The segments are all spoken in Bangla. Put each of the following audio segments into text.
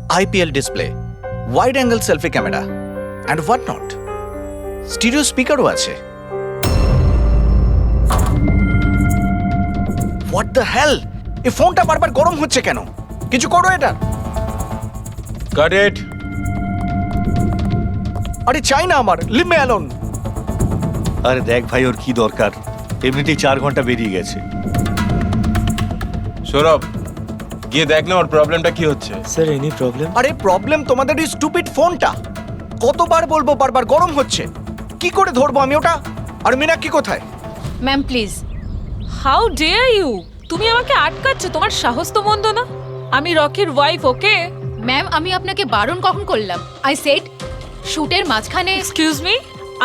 IPL display, wide angle selfie camera, and what not. Stereo speaker আছে. What the hell? এই ফোনটা বারবার গরম হচ্ছে কেন? কিছু করো এটা. Got it. আরে চাই না আমার. Leave me alone. আরে দেখ ভাই ওর কি দরকার, এমনিতেই 4 ঘন্টা বেরিয়ে গেছে। সৌরভ, গিয়ে দেখ না ওর প্রবলেমটা কি হচ্ছে। Sir any problem? আরে প্রবলেম তোমাদের এই স্টুপিড ফোনটা. কতবার বলবো বারবার গরম হচ্ছে. কি করে ধরবো আমি ওটা? আর মীনাক্ষী কোথায়? Ma'am please. How dare you! তুমি আমাকে আটকাচ্ছ, তোমার সাহস তো মন্দ না। আমি রকির ওয়াইফ, ওকে? ম্যাম আমি আপনাকে বারণ কখন করলাম? আই সেড শুটের মাঝখানে। এক্সকিউজ মি,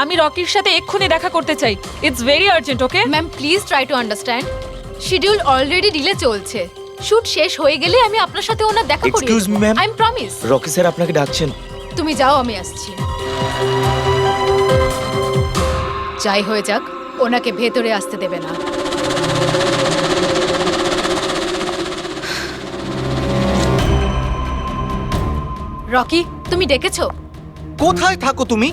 আমি রকির সাথে এক্ষুনি দেখা করতে চাই। It's very urgent, okay? Ma'am please try to understand. Schedule already delay চলছে। শুট শেষ হয়ে গেলে আমি আপনার সাথে ওনার দেখা করিয়ে Excuse me, ma'am. I am promise. Rocky sir আপনাকে ডাকছেন। তুমি যাও, আমি আসছি। যাই হয়ে যাক, ওনাকে ভেতরে আসতে দেবে না। রকি, তুমি ডেকেছো? কোথায় থাকো তুমি?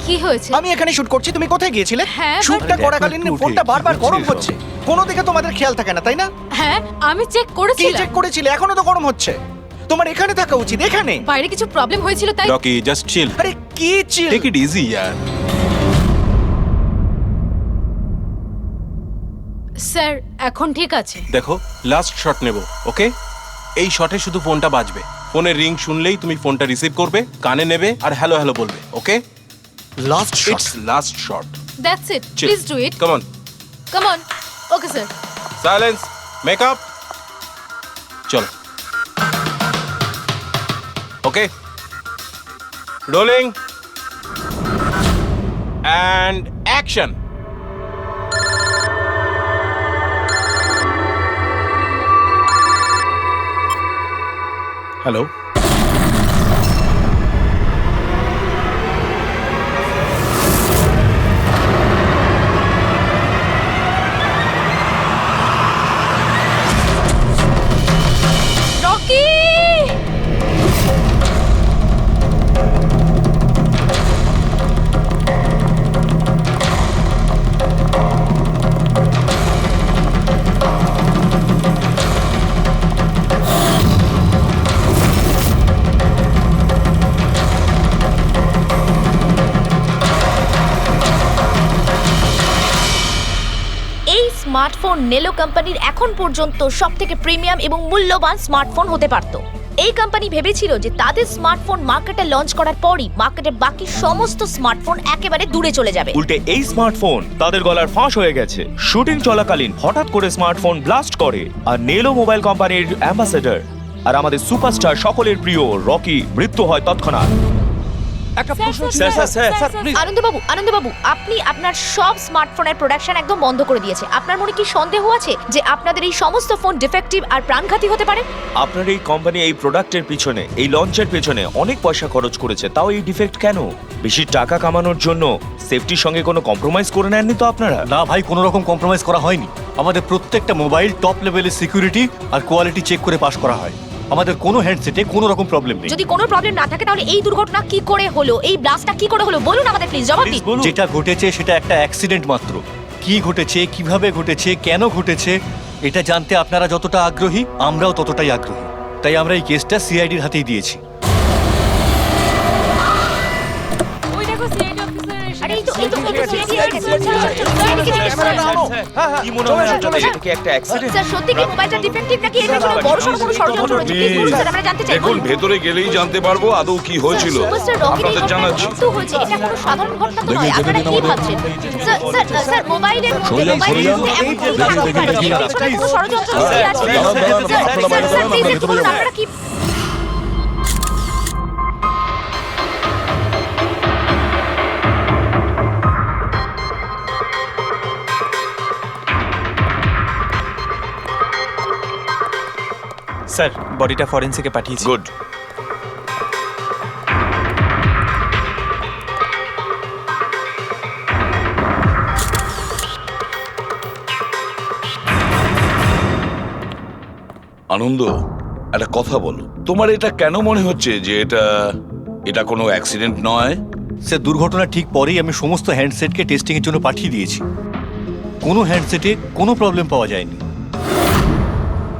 কি হয়েছে? আমি এখানে শুট করছি, তুমি কোথায় গিয়েছিলে? হ্যাঁ, শুটটা but- করাকালীন দেখো একটু ফোনটা উঠে, বারবার কি গরম হচ্ছে হচ্ছে। কোনো দিকে তোমাদের খেয়াল থাকে না, তাই না? হ্যাঁ আমি চেক কি করেছিলাম। চেক করেছিলে? এখনো তো গরম হচ্ছে। তোমার এখানে থাকা উচিত, এখানে। বাইরে কিছু প্রবলেম হয়েছিল তাই। রকি, জাস্ট চিল, আরে কি চিল? টেক ইট ইজি ইয়ার। স্যার এখন ঠিক আছে। দেখো, লাস্ট শট নেব, ওকে? এই শটে শুধু ফোনটা বাজবে। ফোনের রিং শুনলেই তুমি ফোনটা রিসিভ করবে, কানে নেবে আর হ্যালো হ্যালো বলবে, okay? Last shot. It's last shot. That's it, chill, please do it. Come on. Come on. Okay sir. Silence, makeup, চলো। Okay, rolling and action. Hello, Rocky! এই স্মার্টফোন নেলো কোম্পানির এখন পর্যন্ত সবথেকে প্রিমিয়াম এবং মূল্যবান স্মার্টফোন হতে পারত। এই কোম্পানি ভেবেছিল যে তাদের স্মার্টফোন মার্কেটে লঞ্চ করার পরই মার্কেটের বাকি সমস্ত স্মার্টফোন একেবারে দূরে চলে যাবে। উল্টে এই স্মার্টফোন তাদের গলার ফাঁস হয়ে গেছে। শুটিং চলাকালীন হঠাৎ করে স্মার্টফোন ব্লাস্ট করে আর নেলো মোবাইল কোম্পানির অ্যাম্বাসেডর আর আমাদের সুপারস্টার সকলের প্রিয় রকি মৃত্যু হয় তৎক্ষণাৎ। আনন্দবাবু, আপনি আপনার সব স্মার্টফোনের প্রোডাকশন একদম বন্ধ করে দিয়েছে। আপনার মনে কি সন্দেহ আছে যে আপনাদের এই সমস্ত ফোন ডিফেক্টিভ আর প্রাণঘাতী হতে পারে? আপনার এই কোম্পানি এই প্রোডাক্টের পিছনে, এই লঞ্চের পেছনে অনেক পয়সা খরচ করেছে, তাও এই ডিফেক্ট কেন? বেশি টাকা কামানোর জন্য সেফটির সঙ্গে কোনো কম্প্রোমাইজ করে নেননি তো আপনারা? না ভাই, কোনো রকম কম্প্রোমাইজ করা হয়নি। আমাদের প্রত্যেকটা মোবাইল টপ লেভেলের সিকিউরিটি আর কোয়ালিটি চেক করে পাস করা হয়। আমাদের কোনো হ্যান্ডসেটে কোনো রকম প্রবলেম নেই। যদি কোনো প্রবলেম না থাকে তাহলে এই দুর্ঘটনা কি করে হলো, এই ব্লাস্টটা কি করে হলো বলুন আমাদের প্লিজ, জবাব দিন। যেটা ঘটেছে সেটা একটা অ্যাক্সিডেন্ট মাত্র। কি ঘটেছে, কিভাবে ঘটেছে, কেন ঘটেছে এটা জানতে আপনারা যতটা আগ্রহী আমরাও ততটাই আগ্রহী। তাই আমরা এই কেসটা সিআইডির হাতেই দিয়েছি। ওই দেখো সিআইডি অফিসার এসে আরে এই তো কি মনে হয় আপনাদের এটা কি একটা অ্যাক্সিডেন্ট? স্যার সত্যি কি মোবাইলটা ডিফেক্টিভ নাকি এটা কোনো বড় সড় কোনো ষড়যন্ত্র রয়েছে? প্লিজ বলুন স্যার, আমরা জানতে চাই। দেখুন, ভেতরে গেলেই জানতে পারবো আদৌ কি হয়েছিল। সুপারস্টার রকির আপনাদের জানাচ্ছি। মৃত্যু হয়েছে, এটা কোনো সাধারণ ঘটনা তো নয়। আপনারা কি ভাবছেন? স্যার মোবাইলের মধ্যে এমন কি থাকতে পারে? এর পেছনে কোনো ষড়যন্ত্র লুকিয়ে আছে? স্যার প্লিজ একটু বলুন আপনারা কি। স্যার বডিটা ফরেনসিকে পাঠিয়েছি। গুড। আনন্দ, একটা কথা বলো, তোমার এটা কেন মনে হচ্ছে যে এটা কোনো অ্যাক্সিডেন্ট নয়? স্যার দুর্ঘটনার ঠিক পরেই আমি সমস্ত হ্যান্ডসেটকে টেস্টিংয়ের জন্য পাঠিয়ে দিয়েছি। কোনো হ্যান্ডসেটে কোনো প্রবলেম পাওয়া যায়নি।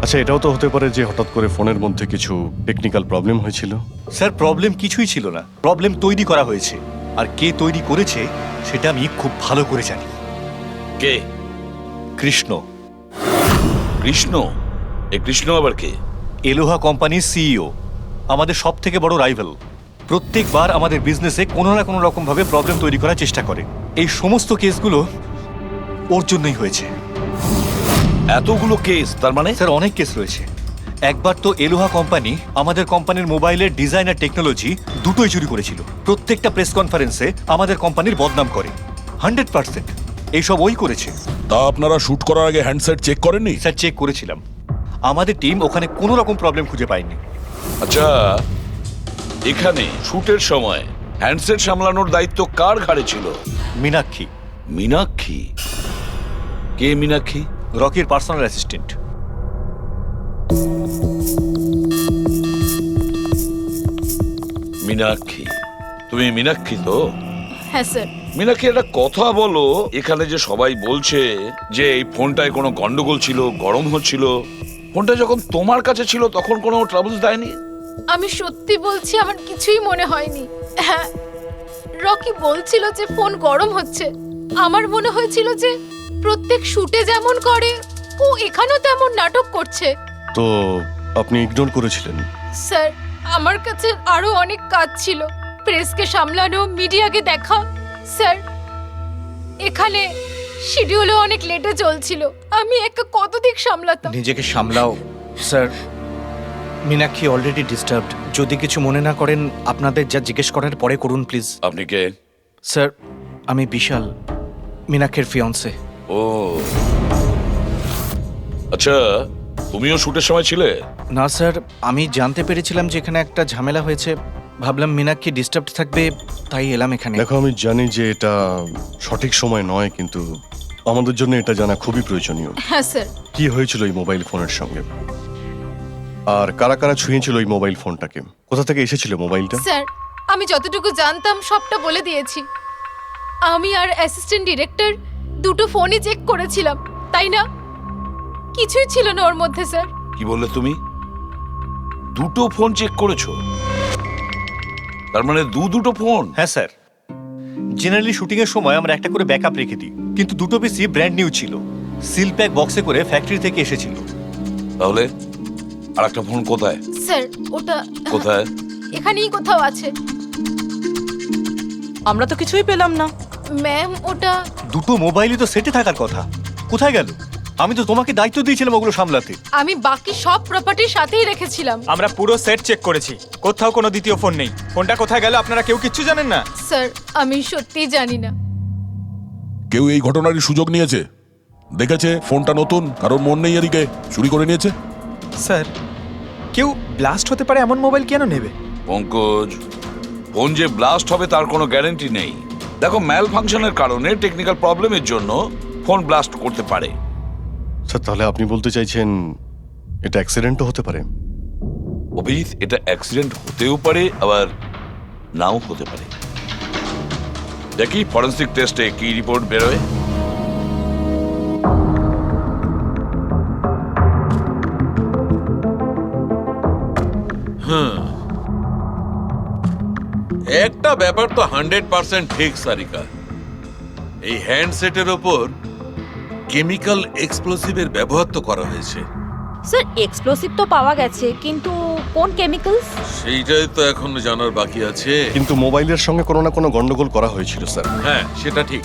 আচ্ছা, এটাও তো হতে পারে যে হঠাৎ করে ফোনের মধ্যে কিছু টেকনিক্যাল প্রবলেম হয়েছিল। স্যার প্রবলেম কিছুই ছিল না, প্রবলেম তৈরি করা হয়েছে। আর কে তৈরি করেছে সেটা আমি খুব ভালো করে জানি। কে? কৃষ্ণ। কৃষ্ণ? এ কৃষ্ণ আবার কে? এলোহা কোম্পানির সিইও, আমাদের সব থেকে বড় রাইভাল। প্রত্যেকবার আমাদের বিজনেসে কোনো না কোনো রকম ভাবে প্রবলেম তৈরি করার চেষ্টা করে। এই সমস্ত কেসগুলো ওর জন্যই হয়েছে। এতগুলো কেস? তার মানে স্যার অনেক কেস রয়েছে। একবার তো এলোহা কোম্পানি আমাদের কোম্পানির মোবাইলের ডিজাইন আর টেকনোলজি দুটোই চুরি করেছিল। প্রত্যেকটা প্রেস কনফারেন্সে আমাদের কোম্পানির বদনাম করে। 100% এইসব ওই করেছে। তা আপনারা শুট করার আগে হ্যান্ডসেট চেক করেননি? স্যার চেক করেছিলাম, আমাদের টিম ওখানে কোনো রকম প্রবলেম খুঁজে পায়নি। আচ্ছা, এখানে শুটের সময় হ্যান্ডসেট সামলানোর দায়িত্ব কার ঘাড়ে ছিল? মীনাক্ষী। মীনাক্ষী? কে মীনাক্ষী? রকির পার্সোনাল অ্যাসিস্ট্যান্ট। মীনাক্ষী? তুমি মীনাক্ষী তো? হ্যাঁ স্যার। মীনাক্ষী, একটা কথা বলো, এখানে যে সবাই বলছে যে এই ফোনটায় কোনো গন্ডগোল ছিল, গরম হচ্ছিল, ফোনটা যখন তোমার কাছে ছিল তখন কোনো ট্রাবলস দেয়নি? আমি সত্যি বলছি, আমার কিছুই মনে হয়নি। হ্যাঁ, রকি বলছিল যে ফোন গরম হচ্ছে। আমার মনে হয়েছিল যে প্রত্যেক শুটে যেমন করে ও এখানেও তেমন নাটক করছে। তো আপনি ইগনোর করেছিলেন? স্যার, আমার কাছে আরো অনেক কাজ ছিল, প্রেসকে সামলানো, মিডিয়াকে দেখা। স্যার, এখানে শিডিউলও অনেক লেটে চলছিল, আমি একা কত দিক সামলাতাম। নিজেকে সামলাও স্যার। Meenakshi already disturbed. যদি কিছু মনে না করেন, আপনাদের যা জিজ্ঞেস করার পরে করুন প্লিজ। আপনি কে? স্যার, আমি বিশাল, মীনাক্ষীর ফিয়ন্সে। ও আচ্ছা, তুমিও শুটের সময় ছিলে? না স্যার, আমি জানতে পেরেছিলাম যে এখানে একটা ঝামেলা হয়েছে। ভাবলাম মীনাক্ষী ডিস্টার্বড থাকবে, তাই এলাম এখানে। দেখো, আমি জানি যে এটা সঠিক সময় নয়, কিন্তু আমাদের জন্য এটা জানা খুবই প্রয়োজনীয়। হ্যাঁ স্যার। কি হয়েছিল এই মোবাইল ফোনের সঙ্গে, আর কারা কারা ছুঁয়েছিল এই মোবাইল ফোনটাকে, কোথা থেকে এসেছিল মোবাইলটা? স্যার, আমি যতটুকু জানতাম সবটা বলে দিয়েছি। আমি আর অ্যাসিস্ট্যান্ট ডিরেক্টর দুটো ফোনই চেক করেছিলাম, তাই না? কিছুই ছিল না ওর মধ্যে স্যার। কি বললে তুমি? দুটো ফোন চেক করেছো? তার মানে দুটো ফোন? হ্যাঁ স্যার, জেনারেলি শুটিং এর সময় আমরা একটা করে ব্যাকআপ রেখে দিই, কিন্তু দুটো পিসই ব্র্যান্ড নিউ ছিল, সিল প্যাক বক্সে করে ফ্যাক্টরি থেকে এসেছিল। তাহলে আরেকটা ফোন কোথায়? স্যার, ওটা কোথায়? এখানেই কোথাও আছে। আমরা তো কিছুই পেলাম না। ম্যাম, ওটা দুটো মোবাইলই তো সেটে থাকার কথা, কোথায় গেল? আমি তো তোমাকে দায়িত্ব দিয়েছিলাম ওগুলো সামলাতে। আমি বাকি সব প্রপার্টির সাথেই রেখেছিলাম। আমরা পুরো সেট চেক করেছি, কোথাও কোনো দ্বিতীয় ফোন নেই। ফোনটা কোথায় গেল আপনারা কেউ কিচ্ছু জানেন না? স্যার, আমি সত্যিই জানি না। কেউ এই ঘটনারই সুযোগ নিয়েছে? দেখেছে ফোনটা নতুন, কারোর মন নেই এদিকে, চুরি করে নিয়েছে? স্যার, কেউ ব্লাস্ট হতে পারে এমন মোবাইল কেন নেবে? পঙ্কজ, ফোন যে ব্লাস্ট হবে তার কোনো গ্যারান্টি নেই। দেখো, ম্যাল ফাংশনের কারণে, টেকনিক্যাল প্রবলেমের জন্য ফোন ব্লাস্ট করতে পারে। স্যার, তাহলে আপনি বলতে চাইছেন এটা অ্যাক্সিডেন্টও হতে পারে? অভিজিৎ, এটা অ্যাক্সিডেন্ট হতেও পারে, আবার নাও হতে পারে। দেখি ফরেন্সিক টেস্টে কি রিপোর্ট বেরোয়। একটা ব্যাপার তো 100% ঠিক সারিকা, এই হ্যান্ডসেটের ওপর কেমিক্যাল এক্সপ্লোসিভের ব্যবহার তো করা হয়েছে। স্যার, এক্সপ্লোসিভ তো পাওয়া গেছে, কিন্তু কোন কেমিক্যালস সেইটাই তো এখন জানার বাকি আছে। কিন্তু মোবাইলের সঙ্গে কোনো না কোনো গন্ডগোল করা হয়েছিল স্যার। হ্যাঁ, সেটা ঠিক।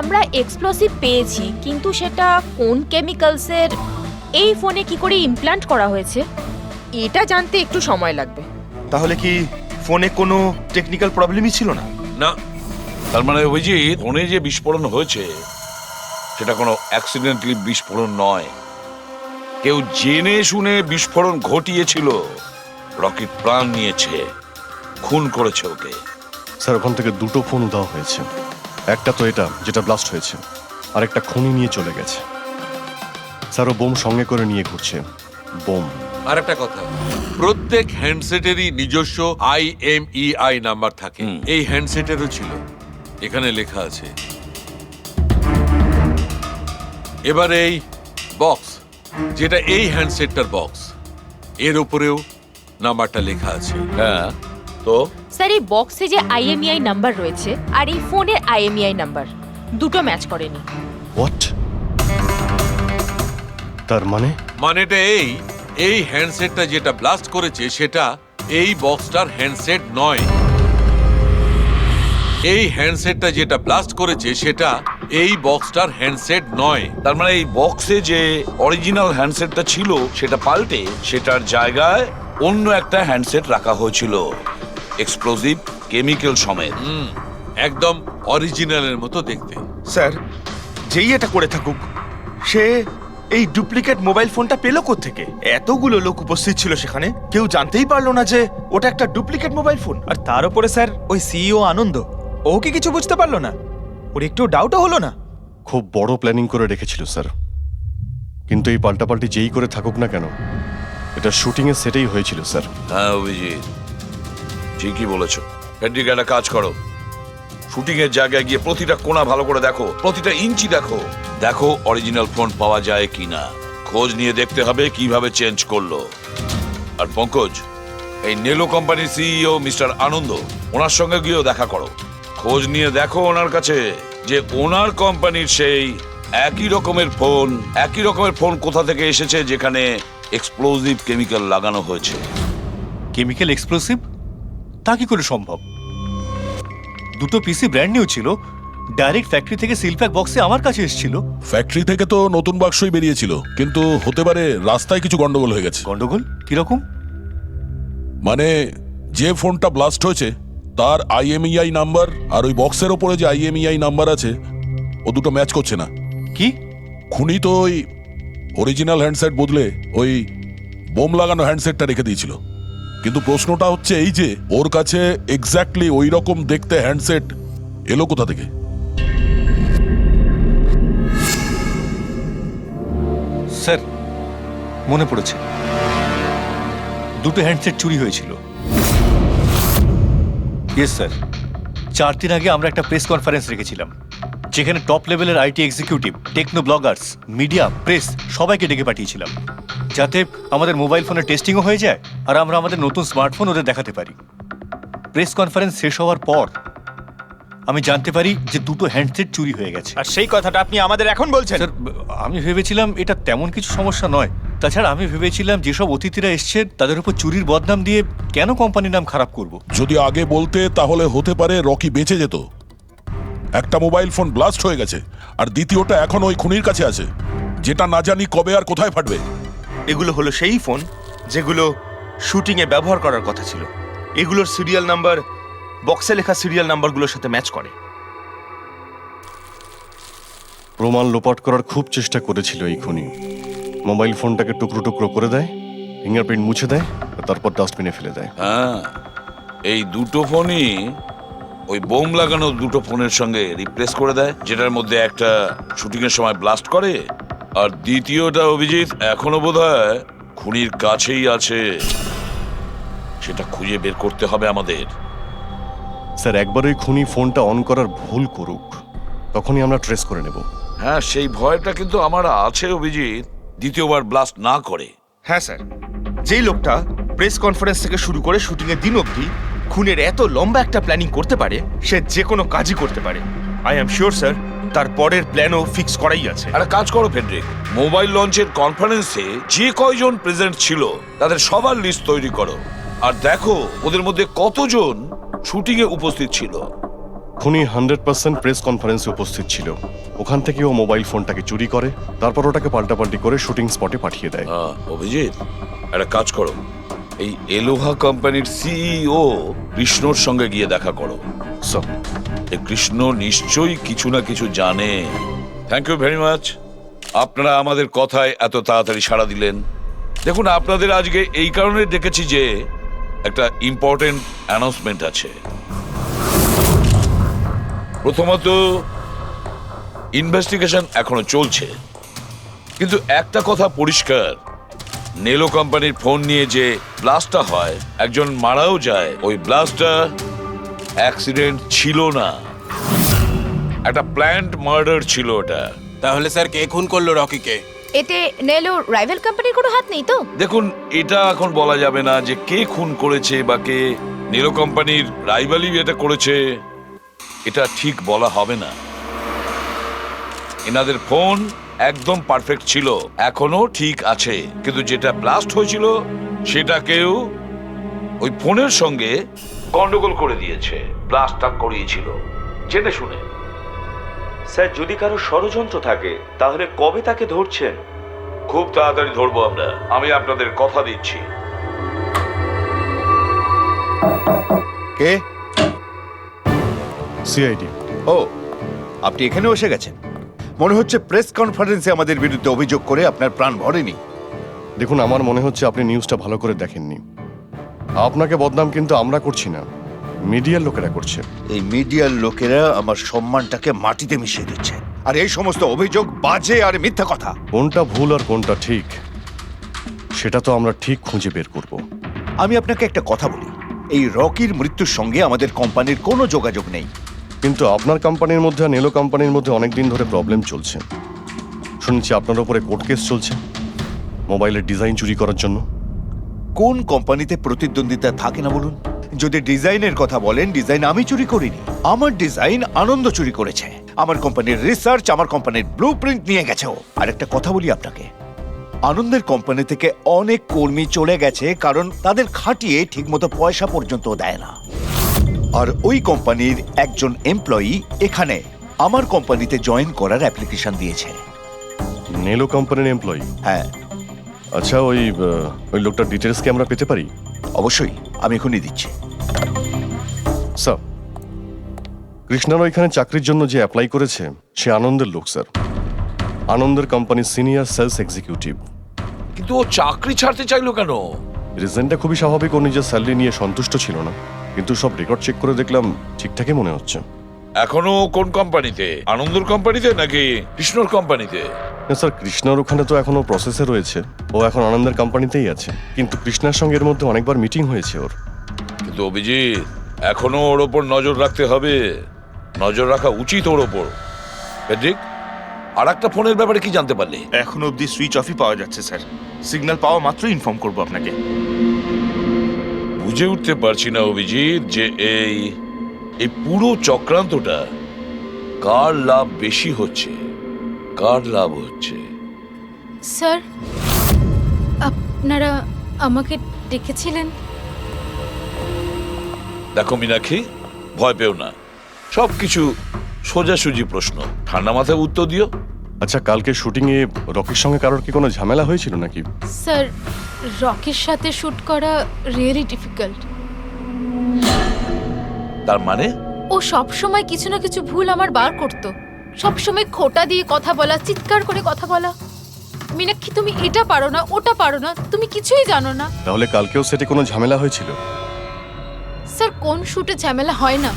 আমরা এক্সপ্লোসিভ পেয়েছি, কিন্তু সেটা কোন কেমিক্যালসের, এই ফোনে কি করে ইমপ্ল্যান্ট করা হয়েছে, এটা জানতে একটু সময় লাগবে। তাহলে কি ফোনে কোনো টেকনিক্যাল প্রবলেমই ছিল না? না। তার মানে অভিজিৎ, ফোনে যে বিস্ফোরণ হয়েছে সেটা কোনো অ্যাক্সিডেন্টালি বিস্ফোরণ নয়। কেউ জেনে শুনে বিস্ফোরণ ঘটিয়েছিল, রকির প্রাণ নিয়েছে, খুন করেছে ওকে। স্যার, ওখান থেকে দুটো ফোন উধাও হয়েছে। একটা তো এটা যেটা ব্লাস্ট হয়েছে, আর একটা খুনি নিয়ে চলে গেছে। স্যার, ও বোম সঙ্গে করে নিয়ে ঘুরছে। বোম। আর একটা কথা, প্রত্যেক হ্যান্ডসেটেরই নিজস্ব IMEI নাম্বার থাকে। এই হ্যান্ডসেটেরও ছিল, এখানে লেখা আছে। এবার এই বক্স, যেটা এই হ্যান্ডসেটটার বক্স, এর উপরেও নাম্বারটা লেখা আছে। হ্যাঁ, তো স্যার এই বক্সে যে IMEI নাম্বার রয়েছে আর এই ফোনের IMEI নাম্বার দুটো ম্যাচ করেনি। হোয়াট? তার মানে মানেটা এই হ্যান্ডসেটটা যেটা ব্লাস্ট করেছে সেটা এই বক্সটার হ্যান্ডসেট নয়। এই হ্যান্ডসেটটা যেটা ব্লাস্ট করেছে সেটা এই বক্সটার হ্যান্ডসেট নয়। তার মানে এই বক্সে যে অরিজিনাল হ্যান্ডসেটটা ছিল সেটা পাল্টে সেটার জায়গায় অন্য একটা হ্যান্ডসেট রাখা হয়েছিল, এক্সপ্লোসিভ কেমিক্যাল সমেত। একদম অরিজিনালের মতো দেখতে। স্যার, যেই এটা করে থাকুক, সে এই ডুপ্লিকেট মোবাইল ফোনটা পেলো কোত্থেকে? এতগুলো লোক উপস্থিত ছিল সেখানে, কেউ জানতেই পারলো না যে ওটা একটা ডুপ্লিকেট মোবাইল ফোন। আর তার উপরে স্যার ওই সিইও আনন্দ, ও কি কিছু বুঝতে পারলো না? ওর একটু ডাউটও হলো না? খুব বড় প্ল্যানিং করে রেখেছিল স্যার, কিন্তু এই পাল্টাপাল্টি যেই করে থাকুক না কেন, এটা শুটিং এর সেটেই হয়েছিল স্যার। হ্যাঁ অভিজিৎ, ঠিকই বলেছো। ফেডরিক, একটা কাজ করো, শুটিং এর জায়গায় গিয়ে প্রতিটা কোণা ভালো করে দেখো, প্রতিটা ইঞ্চি দেখো, দেখো অরিজিনাল ফোন পাওয়া যায় কিনা। খোঁজ নিয়ে দেখতে হবে কিভাবে চেঞ্জ করলো। আর পঙ্কজ, এই নেলো কোম্পানির সিইও মিস্টার আনন্দ, ওনার সঙ্গে গিয়েও দেখা করো। খোঁজ নিয়ে দেখো ওনার কাছে যে ওনার কোম্পানির সেই একই রকমের ফোন কোথা থেকে এসেছে যেখানে এক্সপ্লোসিভ কেমিক্যাল লাগানো হয়েছে। Chemical explosive? তা কি করে সম্ভব? দুটো পিসি ব্র্যান্ড নিউ ছিল, ডাইরেক্ট ফ্যাক্টরি থেকে সিলপ্যাক বক্সে আমার কাছে এসেছিল। ফ্যাক্টরি থেকে তো নতুন বাক্সই বেরিয়েছিল, কিন্তু হতে পারে রাস্তায় কিছু গন্ডগোল হয়ে গেছে। গন্ডগোল কিরকম? মানে যে ফোনটা ব্লাস্ট হয়েছে তার IMEI নাম্বার আর ওই বক্সের ওপরে যে IMEI নাম্বার আছে ও দুটো ম্যাচ করছে না। কি? খুনি তো ওই অরিজিনাল হ্যান্ডসেট বদলে ওই বোম লাগানো হ্যান্ডসেটটা রেখে দিয়েছিল। কিন্তু প্রশ্নটা হচ্ছে এই যে ওর কাছে এক্স্যাক্টলি ওই রকম দেখতে হ্যান্ডসেট এলো কোথা থেকে? স্যার, মনে পড়েছে, দুটো হ্যান্ডসেট চুরি হয়েছিল। ইয়েস স্যার, 4 দিন আগে আমরা একটা প্রেস কনফারেন্স রেখেছিলাম, যেখানে টপ লেভেলের IT executive, techno bloggers, media, press সবাইকে ডেকে পাঠিয়েছিলাম, যাতে আমাদের মোবাইল ফোনের টেস্টিংও হয়ে যায় আর আমরা আমাদের নতুন স্মার্টফোন ওদের দেখাতে পারি। প্রেস কনফারেন্স শেষ হওয়ার পর আমি জানতে পারি যে দুটো হ্যান্ডসেট চুরি হয়ে গেছে। আর সেই কথাটা আপনি আমাদের এখন বলছেন? স্যার, আমি ভেবেছিলাম এটা তেমন কিছু সমস্যা নয়। তাছাড়া আমি ভেবেছিলাম যেসব অতিথিরা এসছে তাদের উপর চুরির বদনাম দিয়ে কেন কোম্পানির নাম খারাপ করব। যদি আগে বলতে তাহলে হতে পারে রকি বেঁচে যেত। একটা মোবাইল ফোন ব্লাস্ট হয়ে গেছে আর দ্বিতীয়টা এখন ওই খুনির কাছে আছে, যেটা না জানি কবে আর কোথায় ফাটবে। এগুলো হলো সেই ফোন যেগুলো শুটিংয়ে ব্যবহার করার কথা ছিল। এগুলোর সিরিয়াল নাম্বার বক্সে লেখা সিরিয়াল নাম্বারগুলোর সাথে ম্যাচ করে। প্রমাণ লোপাট করার খুব চেষ্টা করেছিল এই খুনি। মোবাইল ফোনটাকে টুকরো টুকরো করে দেয়, ফিঙ্গারপ্রিন্ট মুছে দেয়, আর তারপর ডাস্টবিনে ফেলে দেয়। হ্যাঁ, এই দুটো ফোনই ওই বোম লাগানো দুটো ফোনের সঙ্গে রিপ্লেস করে দেয়, যেটার মধ্যে একটা শুটিং এর সময় ব্লাস্ট করে আর দ্বিতীয়টা অভিজিৎ এখনো বোধহয় খুনির কাছেই আছে। সেটা খুঁজে বের করতে হবে আমাদের। স্যার, একবার ওই খুনি ফোনটা অন করার ভুল করুক, তখনই আমরা ট্রেস করে নেব। হ্যাঁ, সেই ভয়টা কিন্তু আমার আছে অভিজিৎ, দ্বিতীয়বার ব্লাস্ট না করে। হ্যাঁ স্যার, যেই লোকটা প্রেস কনফারেন্স থেকে শুরু করে শুটিংয়ের দিন অবধি খুনের এত লম্বা একটা প্ল্যানিং করতে পারে, সে যে কোনো কাজই করতে পারে। আই অ্যাম শিওর স্যার, তার পরের প্ল্যানও ফিক্স করাই আছে। একটা কাজ করো ফেডরিক, মোবাইল লঞ্চের কনফারেন্সে যে কয়জন প্রেজেন্ট ছিল তাদের সবার লিস্ট তৈরি করো আর দেখো ওদের মধ্যে কতজন শুটিং এ উপস্থিত ছিল। খুনি 100% প্রেস কনফারেন্সে উপস্থিত ছিল। ওখান থেকে ও মোবাইল ফোনটাকে চুরি করে, তারপর ওটাকে পাল্টাপাল্টি করে শুটিং স্পটে পাঠিয়ে দেয়। অভিজিৎ, একটা কাজ করো, এই এলোহা কোম্পানির সিইও কৃষ্ণর সঙ্গে গিয়ে দেখা করো। স্যার, এই কৃষ্ণ নিশ্চয়ই কিছু না কিছু জানে। থ্যাংক ইউ ভেরি মাচ, আপনারা আমাদের কথায় এত তাড়াতাড়ি সাড়া দিলেন। দেখুন, আপনাদের আজকে এই কারণে ডেকেছি যে একটা ইম্পর্টেন্ট অ্যানাউন্সমেন্ট আছে। প্রথমত, ইনভেস্টিগেশন এখনো চলছে, কিন্তু একটা কথা পরিষ্কার, নেলো কোম্পানির ফোন নিয়ে যে ব্লাস্টটা হয়, একজন মারাও যায়, ওই ব্লাস্টটা অ্যাক্সিডেন্ট ছিল না, একটা প্ল্যান্ড মার্ডার ছিল ওটা। তাহলে স্যার কে খুন করলো রকিকে? এতে নেলো রাইভাল কোম্পানির কোনো হাত নেই তো? দেখুন, এটা এখন বলা যাবে না যে কে খুন করেছে বা কে নেলো কোম্পানির রাইভালি এটা করেছে, এটা ঠিক বলা হবে না। এনাদের ফোন একদম পারফেক্ট ছিল, এখনো ঠিক আছে, কিন্তু যেটা ব্লাস্ট হয়েছিল সেটা কেউ ওই ফোনের সঙ্গে গন্ডগোল করে দিয়েছে, ব্লাস্টটা করিয়েছিল জেনে শুনে। স্যার, যদি কারো ষড়যন্ত্র থাকে তাহলে কবে তাকে ধরছেন? খুব তাড়াতাড়ি ধরবো আমরা, আমি আপনাদের কথা দিচ্ছি। কে? সিআইডি। ও, আপনি এখানেও এসে গেছেন। মনে হচ্ছে প্রেস কনফারেন্সে আমাদের বিরুদ্ধে অভিযোগ করে আপনার প্রাণ ভরেনি। দেখুন, আমার মনে হচ্ছে আপনি নিউজটা ভালো করে দেখেননি। আপনাকে বদনাম কিন্তু আমরা করছি না, মিডিয়ার লোকেরা করছে। এই মিডিয়ার লোকেরা আমার সম্মানটাকে মাটিতে মিশিয়ে দিচ্ছে, আর এই সমস্ত অভিযোগ বাজে আর মিথ্যা কথা। কোনটা ভুল আর কোনটা ঠিক সেটা তো আমরা ঠিক খুঁজে বের করব। আমি আপনাকে একটা কথা বলি, এই রকির মৃত্যুর সঙ্গে আমাদের কোম্পানির কোনো যোগাযোগ নেই। কিন্তু আপনার কোম্পানির মধ্যে আর নেলো কোম্পানির মধ্যে অনেক দিন ধরে প্রবলেম চলছে। শুনছি আপনার উপরে কোর্ট কেস চলছে মোবাইলের ডিজাইন চুরি করার জন্য। কোন কোম্পানিতে প্রতিদ্বন্দ্বিতা থাকে না বলুন? যদি ডিজাইনের কথা বলেন, ডিজাইন আমি চুরি করিনি, আমার ডিজাইন আনন্দ চুরি করেছে। আমার কোম্পানির রিসার্চ, আমার কোম্পানির ব্লুপ্রিন্ট নিয়ে গেছে ও। আর একটা কথা বলি আপনাকে, আনন্দের কোম্পানি থেকে অনেক কর্মী চলে গেছে কারণ তাদের খাটিয়ে ঠিকমতো পয়সা পর্যন্ত দেয় না। আর ওই কোম্পানির একজন এমপ্লয়ি এখানে আমার কোম্পানিতে জয়েন করার অ্যাপ্লিকেশন দিয়েছে। নেলো কোম্পানির এমপ্লয়ি? হ্যাঁ। আচ্ছা, ওই লোকটার ডিটেলস কি আমরা পেতে পারি? অবশ্যই, আমি এখনই দিচ্ছি। স্যার, কৃষ্ণার ওইখানে চাকরির জন্য যে অ্যাপ্লাই করেছে সে আনন্দের লোক স্যার, আনন্দের কোম্পানির সিনিয়র সেলস এক্সিকিউটিভ। কিন্তু ও চাকরি ছাড়তে চাইলো কেন? রিজনটা খুবই স্বাভাবিক, ও নিজের স্যালারি নিয়ে সন্তুষ্ট ছিল না, কিন্তু সব রেকর্ড চেক করে দেখলাম ঠিকঠাকই মনে হচ্ছে। এখনো কোন কোম্পানিতে? আনন্দর কোম্পানিতে নাকি কৃষ্ণর কোম্পানিতে? না স্যার, কৃষ্ণার ওখানে তো এখনো প্রসেসে রয়েছে, ও এখন আনন্দের কোম্পানিতেই আছে, কিন্তু কৃষ্ণার সঙ্গে এর মধ্যে অনেকবার মিটিং হয়েছে ওর। কিন্তু অভিজিৎ, এখনো ওর ওপর নজর রাখতে হবে, নজর রাখা উচিত ওর ওপর। ঠিক। আর একটা ফোনের ব্যাপারে কি জানতে পারলে? এখনো অবধি সুইচ অফই পাওয়া যাচ্ছে স্যার, সিগন্যাল পাওয়া মাত্রই ইনফর্ম করবো আপনাকে। বুঝে উঠতে পারছি না অভিজিৎ যে এই পুরো চক্রান্তটা কার লাভ বেশি হচ্ছে, কার লাভ হচ্ছে। স্যার, আপনারা আমাকে ডেকেছিলেন? দেখো মীনাক্ষী, ভয় পেও না, সবকিছু সোজাসুজি প্রশ্ন, ঠান্ডা মাথায় উত্তর দিও। আচ্ছা, কালকে শুটিং এ রকির সঙ্গে কারোর কি কোনো ঝামেলা হয়েছিল নাকি? স্যার, রকির সাথে শুট করা রিয়েলি ডিফিকাল্ট। তার মানে? ও সব সময় কিছু না কিছু ভুল আমার বার করতো, সব সময় খোঁটা দিয়ে কথা বলা, চিৎকার করে কথা বলা। মীনাক্ষী, তুমি এটা পারো না, ওটা পারো না, তুমি কিছুই জানো না। তাহলে কালকেও সেটে কোনো ঝামেলা হয়েছিল? স্যার, কোন শুটে ঝামেলা হয় না?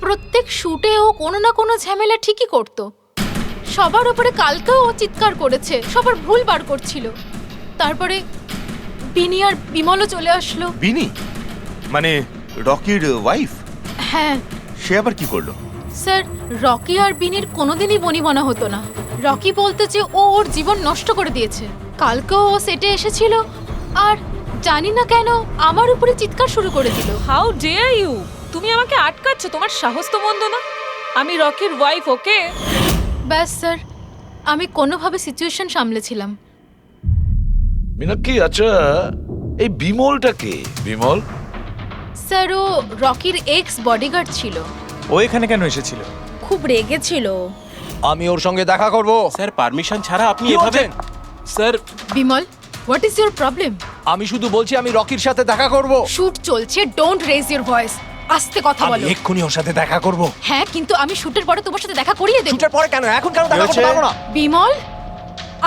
প্রত্যেক শুটে ও কোনো না কোনো ঝামেলা ঠিকই করতো। সবার উপরে কালকেও ও চিৎকার করেছে, সবার ভুল বার করছিল। তারপরে বিনি আর বিমলও চলে আসলো। বিনি মানে রকির ওয়াইফ? হ্যাঁ। সে আবার কি করলো? স্যার, রকি আর বিনির কোনোদিনই বনিবনা হতো না। রকি বলতে যে ও ওর জীবন নষ্ট করে দিয়েছে। কালকেও ও সেটে এসেছিল আর জানি না কেন আমার উপরে চিৎকার শুরু করে দিল। How dare you! তুমি আমাকে আটকাচ্ছ, তোমার সাহস তো মন্দ না। আমি রকির ওয়াইফ, ওকে? ব্যাস স্যার, আমি কোনোভাবে সিচুয়েশন সামলেছিলাম। মীনাক্ষী, আচ্ছা এই বিমলটা কে? বিমল? স্যার, ও রকির এক্স বডিগার্ড ছিল। ও এখানে কেন এসেছিল? খুব রেগেছিল। আমি ওর সঙ্গে দেখা করব। স্যার, পারমিশন ছাড়া আপনি এভাবে? Sir, Bimal, what is your problem? আমি শুধু বলছি আমি রকির সাথে দেখা করব। শুট চলছে, ডোন্ট রেজ ইওর ভয়েস। আস্তে কথা বলো। আমি এক্ষুনি ওর সাথে দেখা করব। হ্যাঁ, কিন্তু আমি শুটের পরে তোমার সাথে দেখা করিয়ে দেব। শুটের পরে কেন? এখন কেন দেখা করতে পারবো না? বিমল,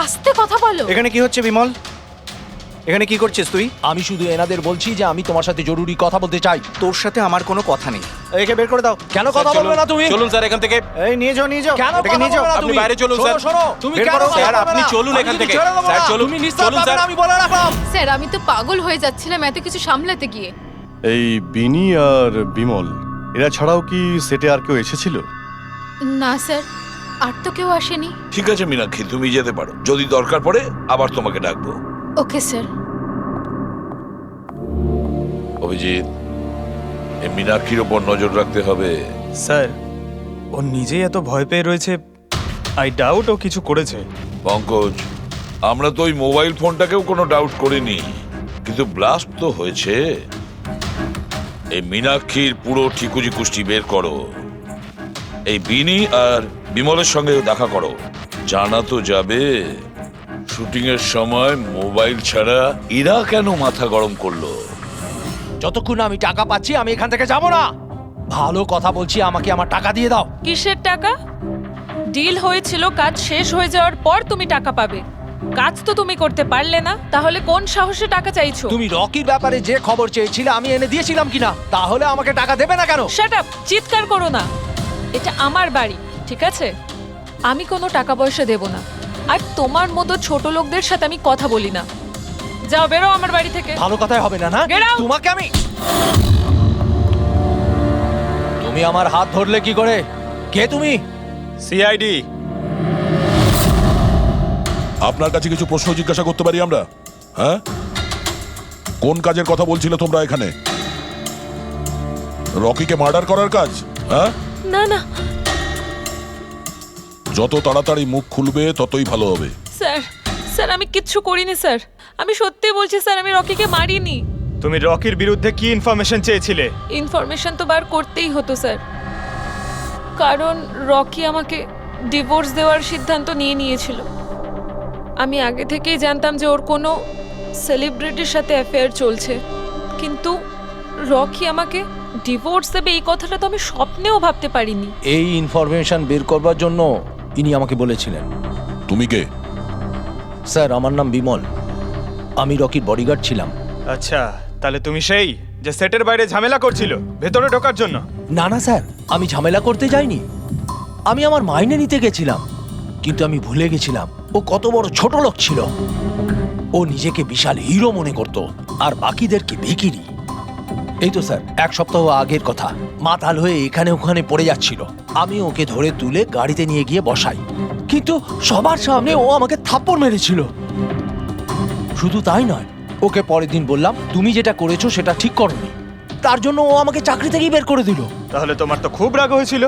আস্তে কথা বলো। এখানে কি হচ্ছে বিমল? এখানে কি করছিস তুই? আমি শুধু এনাদের বলছি যে আমি তোমার সাথে জরুরি কথা বলতে চাই। তোর সাথে আমার কোনো কথা নেই। একে বের করে দাও। কেন কথা বলবে না তুমি? চলুন স্যার এখান থেকে। এই নিয়ে যাও নিয়ে যাও। কেন এটাকে নিয়ে কথা যাও। বলবে না আপনি তুমি? বাইরে চলুন, শোনো, স্যার। শোনো, তুমি বের কেন করো, কথা স্যার, বলবে আপনি না? চলুন আমি এখান কিন্তু থেকে। ছেড়ে দেবো স্যার, না। চলুন। তুমি নিস্তার চলুন, পাবে স্যার। না, আমি বলে রাখলাম। স্যার আমি তো পাগল হয়ে যাচ্ছিলাম এত কিছু সামলাতে গিয়ে। এই বিনি আর বিমল এরা ছাড়াও কি সেটে আর কেউ এসেছিল? না স্যার, আর তো কেউ আসেনি। ঠিক আছে মীনাক্ষী, তুমি যেতে পারো। যদি দরকার পড়ে আবার তোমাকে ডাকবো। Okay sir. অভিজিৎ, এই মীনাক্ষীর ওপর নজর রাখতে হবে। স্যার ও নিজেই এত ভয় পেয়ে রয়েছে, আই ডাউট ও কিছু করেছে। পঙ্কজ, আমরা তো ওই মোবাইল ফোনটাকেও কোনো ডাউট করিনি, কিন্তু ব্লাস্ট তো হয়েছে। এই মীনাক্ষীর পুরো ঠিকুজি কুষ্টি বের করো। এই বিনি আর বিমলের সঙ্গে দেখা করো। জানা তো যাবে শুটিং এর সময় মোবাইল ছাড়া এরা কেন মাথা গরম করলো। যতক্ষণ আমি টাকা পাচ্ছি আমি এখান থেকে যাব না। ভালো কথা বলছি, আমাকে আমার টাকা দিয়ে দাও। কিসের টাকা? ডিল হয়েছিল, কাজ শেষ হয়ে যাওয়ার পর তুমি টাকা পাবে। কাজ তো তুমি করতে পারলে না, তাহলে কোন সাহসে টাকা চাইছো? তুমি রকির ব্যাপারে যে খবর চেয়েছিলে আমি এনে দিয়েছিলাম কিনা? তাহলে আমাকে টাকা দেবে না কেন? শাট আপ, চিৎকার করো না। এটা আমার বাড়ি, ঠিক আছে? আমি কোনো টাকা পয়সা দেব না, আর তোমার মতো ছোট লোকদের সাথে আমি কথা বলি না। যাও, বেরো আমার বাড়ি থেকে। ভালো কথাই হবে না, না? Get out! তোমাকে আমি তুমি আমার হাত ধরলে কি করে? কে তুমি? সিআইডি। আপনার কাছে কিছু প্রশ্ন জিজ্ঞাসা করতে পারি আমরা? হ্যাঁ, কোন কাজের কথা বলছিলে তোমরা এখানে? রকিকে মার্ডার করার কাজ? হ্যাঁ, না না যত তাড়াতাড়ি মুখ খুলবে ততই ভালো হবে। স্যার, স্যার আমি কিচ্ছু করিনি স্যার। আমি সত্যি বলছি স্যার, আমি রকিকে মারিনি। তুমি রকির বিরুদ্ধে কি ইনফরমেশন চেয়েছিলে? ইনফরমেশন তো বার করতেই হতো স্যার, কারণ রকি আমাকে ডিভোর্স দেওয়ার সিদ্ধান্ত নিয়েছিল। আমি আগে থেকেই জানতাম যে ওর কোনো সেলিব্রিটির সাথে অ্যাফেয়ার চলছে, কিন্তু রকি আমাকে ডিভোর্স দেবে এই কথাটা তো আমি স্বপ্নেও ভাবতে পারিনি। এই ইনফরমেশন বের করবার জন্য ইনি আমাকে বলেছিলেন। তুমি কে? স্যার আমার নাম বিমল, আমি রকির বডিগার্ড ছিলাম। আচ্ছা, তাহলে তুমি সেই যে সেটের বাইরে ঝামেলা করছিল ভেতরে ঢোকার জন্য? না না স্যার, আমি ঝামেলা করতে যাইনি। আমি আমার মাইনে নিতে গেছিলাম, কিন্তু আমি ভুলে গেছিলাম ও কত বড় ছোট লোক ছিল। ও নিজেকে বিশাল হিরো মনে করত আর বাকিদেরকে ভিখিরি। এই তো স্যার 1 সপ্তাহ আগের কথা, মাতাল হয়ে এখানে ওখানে পড়ে যাচ্ছিল। আমি ওকে ধরে তুলে গাড়িতে নিয়ে গিয়ে বসাই, কিন্তু সবার সামনে ও আমাকে থাপ্পড় মেরেছিল। শুধু তাই নয়, ওকে পরের দিন বললাম তুমি যেটা করেছো সেটা ঠিক করোনি, তার জন্য ও আমাকে চাকরি থেকেই বের করে দিল। তাহলে তোমার তো খুব রাগ হয়েছিল,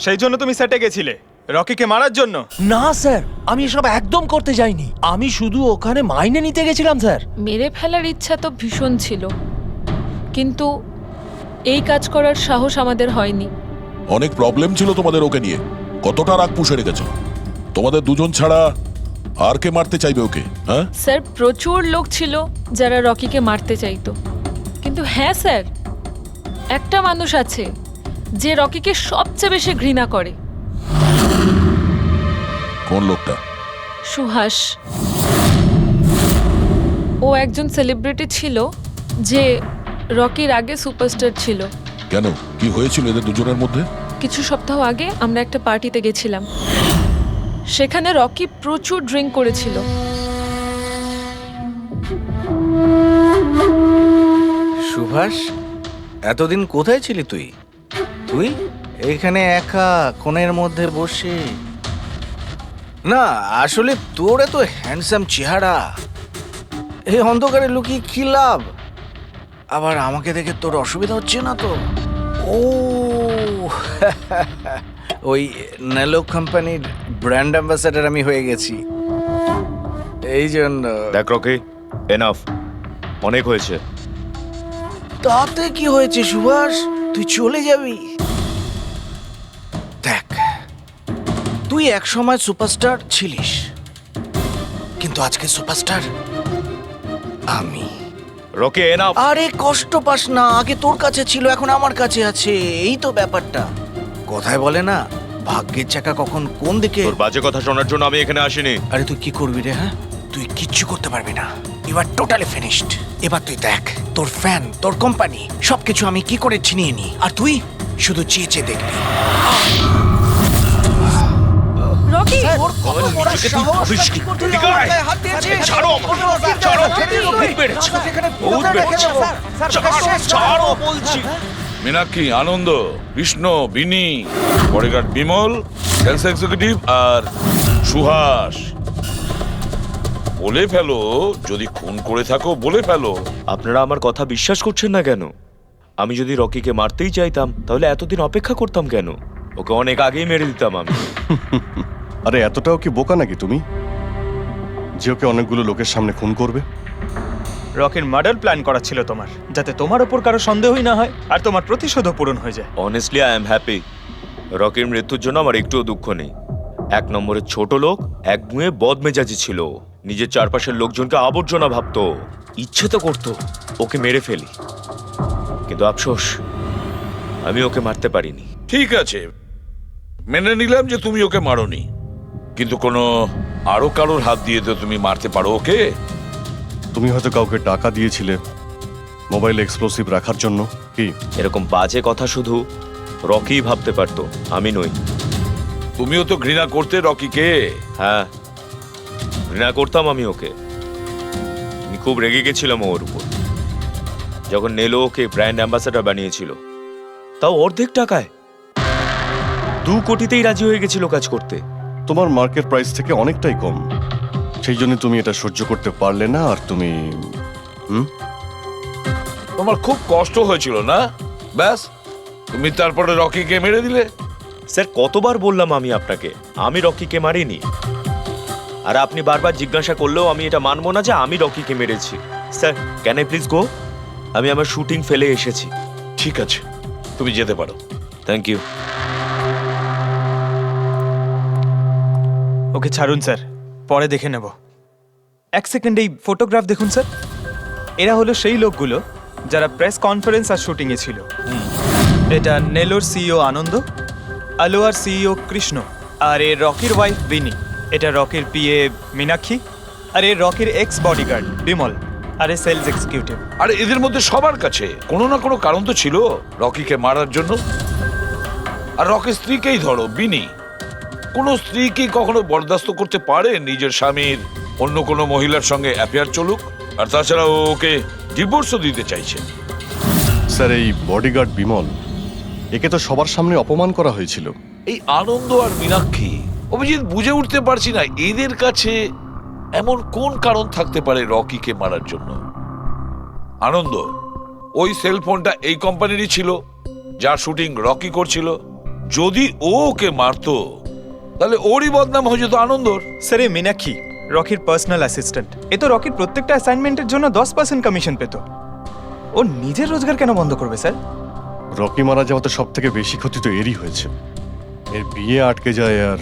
সেই জন্য তুমি সেটে গেছিলে রকিকে মারার জন্য? না স্যার, আমি এসব একদম করতে যাইনি। আমি শুধু ওখানে মাইনে নিতে গেছিলাম স্যার। মেরে ফেলার ইচ্ছা তো ভীষণ ছিল, কিন্তু এই কাজ করার সাহস আমাদের হয়নি। অনেক প্রবলেম ছিল তোমাদের ওকে নিয়ে। কতটা রাগ পুষে রেখেছো? তোমাদের দুজন ছাড়া আর কে মারতে চাইবে ওকে? হ্যাঁ স্যার, প্রচুর লোক ছিল যারা রকিকে মারতে চাইতো, কিন্তু হ্যাঁ স্যার, একটা মানুষ আছে যে রকিকে সবচেয়ে বেশি ঘৃণা করে। কোন লোকটা? সুহাস। ও একজন সেলিব্রিটি ছিল যে রকির আগে সুপারস্টার ছিল। কেন, কি হয়েছিল এদের দুজনের মধ্যে? কিছু সপ্তাহ আগে আমরা একটা পার্টিতে গেছিলাম, সেখানে রকি প্রচুর ড্রিঙ্ক করেছিল। সুভাষ, এতদিন কোথায় ছিলি তুই? তুই এইখানে একা কোণের মধ্যে বসে? না আসলে তোর এত হ্যান্ডসাম চেহারা, এই অন্ধকারে লুকিয়ে কি লাভ? আবার আমাকে দেখে তোর অসুবিধা হচ্ছে না তো? ও ওই নেলো কোম্পানির ব্র্যান্ড অ্যাম্বাসেডর আমি হয়ে গেছি, এই জন্য। দেখ রকি, এনাফ, অনেক হয়েছে। তাতে কি হয়েছে সুভাষ, তুই চলে যাবি? দেখ, তুই এক সময় সুপারস্টার ছিলিস, কিন্তু আজকে সুপারস্টার আমি। Rocky enough. আরে কষ্ট পাস না, আগে তোর কাছে ছিল এখন আমার কাছে আছে, এই তো ব্যাপারটা। কথায় বলে না, ভাগ্যের চাকা কখন কোন দিকে। তোর বাজে কথা শোনার জন্য আমি এখানে আসিনি। আরে তুই কি করবি রে? হ্যাঁ, তুই কিচ্ছু করতে পারবি না। You are totally finished. এবার তুই দেখ তোর ফ্যান, তোর কোম্পানি সবকিছু আমি কি করে ছিনিয়ে নি, আর তুই শুধু চেয়ে চেয়ে দেখবি। রকি মীনাক্ষী, আনন্দ, কৃষ্ণ, বিনি, বডিগার্ড বিমল, সেলস এক্সিকিউটিভ আর সুহাস। বলে ফেলো, যদি খুন করে থাকো বলে ফেলো। আপনারা আমার কথা বিশ্বাস করছেন না কেন? আমি যদি রকিকে মারতেই চাইতাম তাহলে এতদিন অপেক্ষা করতাম কেন? ওকে অনেক আগেই মেরে দিতাম আমি। আরে এতটাও কি বোকা নাকি তুমি যে ওকে অনেকগুলো লোকের সামনে খুন করবে? রকির মার্ডার প্ল্যান করা ছিল তোমার, যাতে তোমার ওপর কারো সন্দেহই না হয় আর তোমার প্রতিশোধও পূরণ হয়ে যায়। Honestly I am happy. রকির মৃত্যুর জন্য আমার একটুও দুঃখ নেই। এক নম্বরের ছোট লোক, একগুঁয়ে বদমেজাজি ছিল, নিজের চারপাশের লোকজনকে আবর্জনা ভাবতো, ইচ্ছে তো করতো ওকে মেরে ফেলি, কিন্তু আফসোস আমি ওকে মারতে পারিনি। ঠিক আছে, মেনে নিলাম যে তুমি ওকে মারোনি, কিন্তু কোনো আরো কারোর হাত দিয়ে তো তুমি মারতে পারো ওকে। তুমি হয়তো কাউকে টাকা দিয়েছিলে মোবাইল এক্সপ্লোসিভ রাখার জন্য। কি এরকম বাজে কথা শুধু রকি ভাবতে পারতো, আমি নই। তুমিও তো ঘৃণা করতে রকিকে। হ্যাঁ, ঘৃণা করতাম আমি ওকে। আমি খুব রেগে গেছিলাম ওর উপর যখন নেলো ওকে ব্র্যান্ড অ্যাম্বাসেডর বানিয়েছিল, তাও অর্ধেক টাকায়। 2 কোটিতেই রাজি হয়ে গেছিল কাজ করতে। তোমার মার্কেট প্রাইস থেকে অনেকটাই কম, সেই জন্য তুমি এটা সহ্য করতে পারলে না। আর তুমি তোমার খুব কষ্ট হয়েছিল না? ব্যাস, তুমি তারপরে রকিকে মেরে দিলে। স্যার, কতবার বললাম আমি আপনাকে আমি রকিকে মারিনি, আর আপনি বারবার জিজ্ঞাসা করলেও আমি এটা মানবো না যে আমি রকিকে মেরেছি। Sir, can I please go? আমি আমার শুটিং ফেলে এসেছি। ঠিক আছে, তুমি যেতে পারো। Thank you. ওকে ছাড়ুন স্যার, পরে দেখে নেব। 1 সেকেন্ড এই ফটোগ্রাফ দেখুন স্যার। এরা হলো সেই লোকগুলো যারা প্রেস কনফারেন্স আর শুটিংয়ে ছিল। এটা নেলোর সিইও আনন্দ, আলোয়ার সিইও কৃষ্ণ, আর এ রকির ওয়াইফ বিনি। এটা রকির পিএ মীনাক্ষী, আর এ রকির এক্স বডিগার্ড বিমল, আর এ সেলস এক্সিকিউটিভ। আর এদের মধ্যে সবার কাছে কোনো না কোনো কারণ তো ছিল রকিকে মারার জন্য। আর রকির স্ত্রীকেই ধরো, বিনি। কোনো স্ত্রী কি কখনো বরদাস্ত করতে পারে নিজের স্বামীর অন্য কোনো মহিলার সঙ্গে অ্যাফেয়ার চলুক? আর তাছাড়া ওকে ডিভোর্সও দিতে চাইছে। স্যার, এই বডিগার্ড বিমল, একে তো সবার সামনে অপমান করা হয়েছিল। এই আনন্দ আর মীনাক্ষী, অভিজিৎ বুঝে উঠতে পারছি না এদের কাছে এমন কোন কারণ থাকতে পারে রকিকে মারার জন্য। আনন্দ, ওই সেলফোনটা এই কোম্পানিরই ছিল যার শুটিং রকি করছিল। যদি ও ওকে মারতো তাহলে ওরই বদনাম হয়ে যেত আনন্দর। স্যার, এই মীনাক্ষী রকির পার্সোনাল অ্যাসিস্ট্যান্ট। এ তো রকির প্রত্যেকটা অ্যাসাইনমেন্টের জন্য 10% কমিশন পেত। ও নিজের রোজগার কেন বন্ধ করবে স্যার? রকি মারা যাওয়াতে সব থেকে বেশি ক্ষতি তো এরই হয়েছে। এর বিয়ে আটকে যায় আর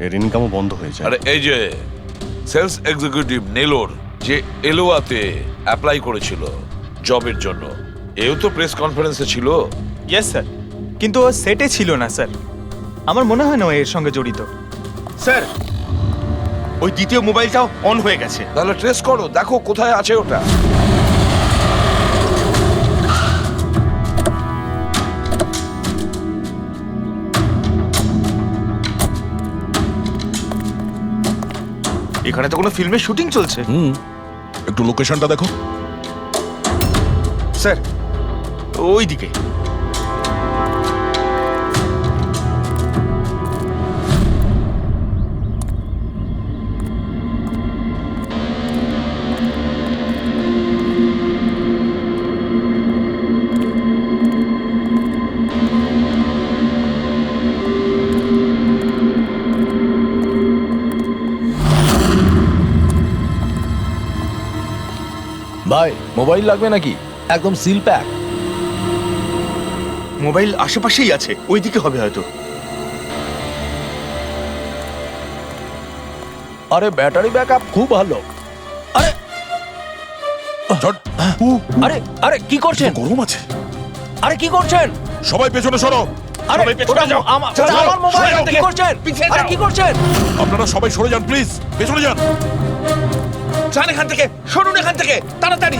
এর ইনকামও বন্ধ হয়ে যায়। আরে এই যে সেলস এক্সিকিউটিভ নেলোর যে এলোয়াতে অ্যাপ্লাই করেছিল জবের জন্য, এও তো প্রেস কনফারেন্সে ছিল। ইয়েস স্যার, কিন্তু ও সেটে ছিল না স্যার। আমার মনে হয় না ও এর সঙ্গে জড়িত। স্যার, ওই দ্বিতীয় মোবাইলটাও অন হয়ে গেছে। তাহলে ট্রেস করো, দেখো কোথায় আছে ওটা। এখানে তো কোনো ফিল্মের শুটিং চলছে। একটু লোকেশনটা দেখো। স্যার, ওই দিকে। ভাই, মোবাইল লাগবে নাকি? একদম সিল প্যাক। মোবাইল আশেপাশেই আছে, ওইদিকে হবে হয়তো। আরে ব্যাটারি ব্যাকআপ খুব ভালো। আরে আরে আরে কি করছেন? গরম আছে। আরে কি করছেন? সবাই পেছনে সরো। আরে ওটা আমার মোবাইল, কি করছেন? আরে কি করছেন? আপনারা সবাই সরে যান প্লিজ, পেছনে যান। যান এখান থেকে, সরুন এখান থেকে তাড়াতাড়ি।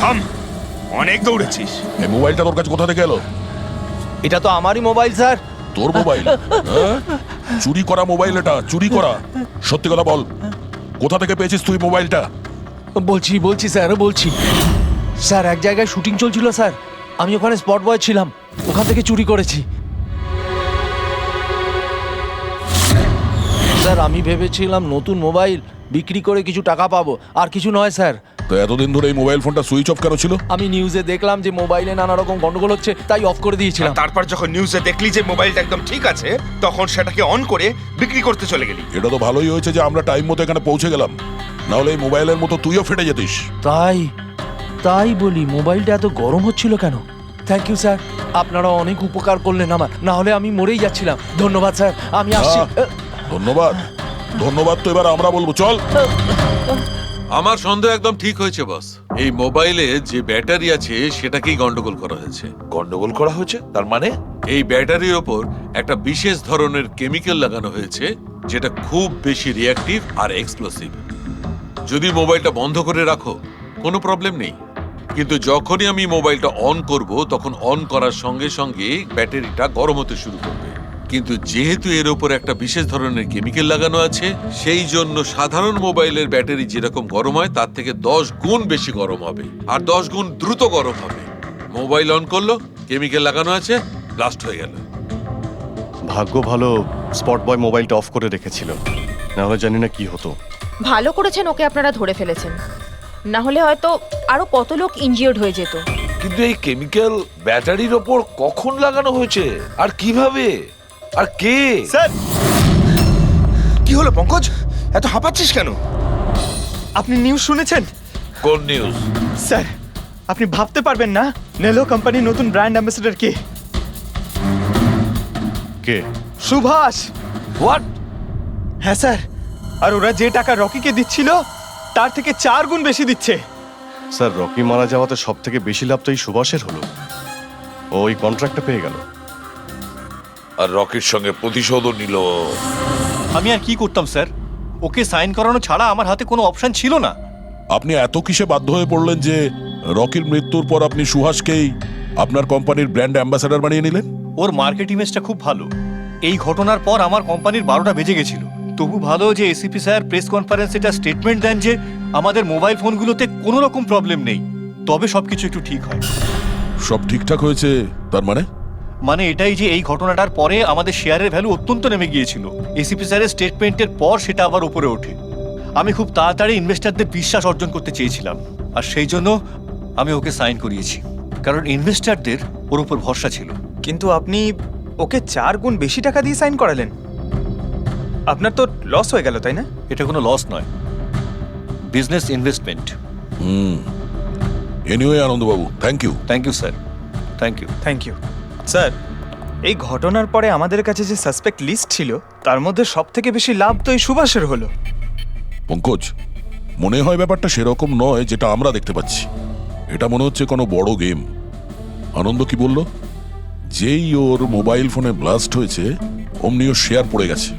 থাম, অনেক দৌড়েছিস। এই মোবাইলটা তোর কাছে কোথা থেকে এলো? এটা তো আমারই মোবাইল স্যার। তোর মোবাইল? হ্যাঁ? চুরি করা মোবাইল এটা, চুরি করা। সত্যি কথা বল, কোথা থেকে পেয়েছিস তুই মোবাইলটা? বলছি স্যার, বলছি স্যার, এক জায়গায় শুটিং চলছিল স্যার, আমি ওখানে স্পট বয় ছিলাম, ওখান থেকে চুরি করেছি স্যার। আমি ভেবেছিলাম নতুন মোবাইল বিক্রি করে কিছু টাকা পাবো, আর কিছু নয় স্যার। তো এতদিন ধরে এই মোবাইল ফোনটা সুইচ অফ কেন ছিল? আমি নিউজে দেখলাম যে মোবাইলে নানা রকম গন্ডগোল হচ্ছে, তাই অফ করে দিয়েছিলাম। তারপর যখন নিউজে দেখলি যে মোবাইলটা একদম ঠিক আছে, তখন সেটাকে অন করে বিক্রি করতে চলে গেলি। এটা তো ভালোই হয়েছে যে আমরা টাইম মতো এখানে পৌঁছে গেলাম, না হলে এই মোবাইলের মতো তুইও ফেটে যেতিস। তাই বলি, মোবাইলটা এত গরম হচ্ছিল কেন? থ্যাংক ইউ স্যার, আপনারা অনেক উপকার করলেন আমার, না হলে আমি মরেই যাচ্ছিলাম। ধন্যবাদ স্যার, আমি আসছি। ধন্যবাদ ধন্যবাদ তো এবার আমরা বলবো, চল। আমার সন্দেহ একদম ঠিক হয়েছে বস। এই মোবাইলে যে ব্যাটারি আছে সেটাকেই গন্ডগোল করা হয়েছে। গন্ডগোল করা হয়েছে তার মানে? এই ব্যাটারির ওপর একটা বিশেষ ধরনের কেমিক্যাল লাগানো হয়েছে যেটা খুব বেশি রিঅ্যাক্টিভ আর এক্সপ্লোসিভ। যদি মোবাইলটা বন্ধ করে রাখো কোনো প্রবলেম নেই, কিন্তু যখনই আমি মোবাইলটা অন করব তখন অন করার সঙ্গে সঙ্গে ব্যাটারিটা গরম হতে শুরু করবে। কিন্তু যেহেতু এর উপর একটা বিশেষ ধরনের কেমিক্যাল লাগানো আছে, সেই জন্য সাধারণ মোবাইলের ব্যাটারি যেরকম গরম হয় তার থেকে 10 গুণ বেশি গরম হবে, আর 10 গুণ দ্রুত গরম হবে। মোবাইল অন করলো, কেমিক্যাল লাগানো আছে, ব্লাস্ট হয়ে গেল। ভাগ্য ভালো স্পট বয় মোবাইলটা অফ করে রেখেছিল, না হলে জানি না কি হতো। ভালো করেছেন ওকে আপনারা ধরে ফেলেছেন, না হলে হয়তো আরো কত লোক ইনজিওর্ড হয়ে যেত। কিন্তু এই কেমিক্যাল ব্যাটারির ওপর কখন লাগানো হয়েছে আর কিভাবে আর কে? স্যার, কি হলো পঙ্কজ, এত হাঁপাচ্ছিস কেন? আপনি নিউজ শুনেছেন? কোন নিউজ? স্যার, আপনি ভাবতে পারবেন না নেলো কোম্পানির নতুন ব্র্যান্ড অ্যাম্বাসেডর কে? কে? সুভাষ। হোয়াট? হ্যাঁ স্যার, আর ওরা যে টাকা রকিকে দিচ্ছিল তার থেকে 4 গুণ বেশি দিচ্ছে। স্যার, রকি মারা যাওয়াতে সব থেকে বেশি লাভ তো এই সুভাষের হলো, ও ওই কন্ট্রাক্টটা পেয়ে গেল। আর রকির সঙ্গে প্রতিশোধও নিল। আমি আর কি করতাম স্যার, ওকে সাইন করানো ছাড়া আমার হাতে কোনো অপশন ছিল না। আপনি এত কিসে বাধ্য হয়ে পড়লেন যে রকির মৃত্যুর পর আপনি সুহাসকেই আপনার কোম্পানির ব্র্যান্ড অ্যাম্বাসেডর বানিয়ে নিলেন? ওর মার্কেট ইমেজটা খুব ভালো। এই ঘটনার পর আমার কোম্পানির 12টা বেজে গেছিল। তবু ভালো যে এসিপি স্যার প্রেস কনফারেন্সে একটা স্টেটমেন্ট দেন যে আমাদের মোবাইল ফোনগুলোতে কোনো রকম প্রবলেম নেই, তবে সবকিছু একটু ঠিক হয়। সব ঠিকঠাক হয়েছে তার মানে এটাই যে এই ঘটনাটার পরে আমাদের শেয়ারের ভ্যালু অত্যন্ত নেমে গিয়েছিল। এসিপি স্যারের স্টেটমেন্টের পর সেটা আবার উপরে ওঠে। আমি খুব তাড়াতাড়ি ইনভেস্টরদের বিশ্বাস অর্জন করতে চেয়েছিলাম, আর সেই জন্য আমি ওকে সাইন করিয়েছি, কারণ ইনভেস্টরদের ওর উপর ভরসা ছিল। কিন্তু আপনি ওকে 4 গুণ বেশি টাকা দিয়ে সাইন করালেন, আপনার তো লস হয়ে গেল, তাই না? এটা কোনো লস নয়, business investment. Anyway Anand babu, thank you. Thank you sir, thank you. Thank you sir. এই ঘটনার পরে আমাদের কাছে যে সাসপেক্ট লিস্ট ছিল তার মধ্যে সব থেকে বেশি লাভ তো এই সুভাষের হলো। পঙ্কজ, মনে হয় ব্যাপারটা সেরকম নয় যেটা আমরা দেখতে পাচ্ছি। এটা মনে হচ্ছে কোনো বড় গেম। আনন্দ কি বলল? যেই ওর মোবাইল ফোনে ব্লাস্ট হয়েছে অমনি ওর শেয়ার পড়ে গেছে,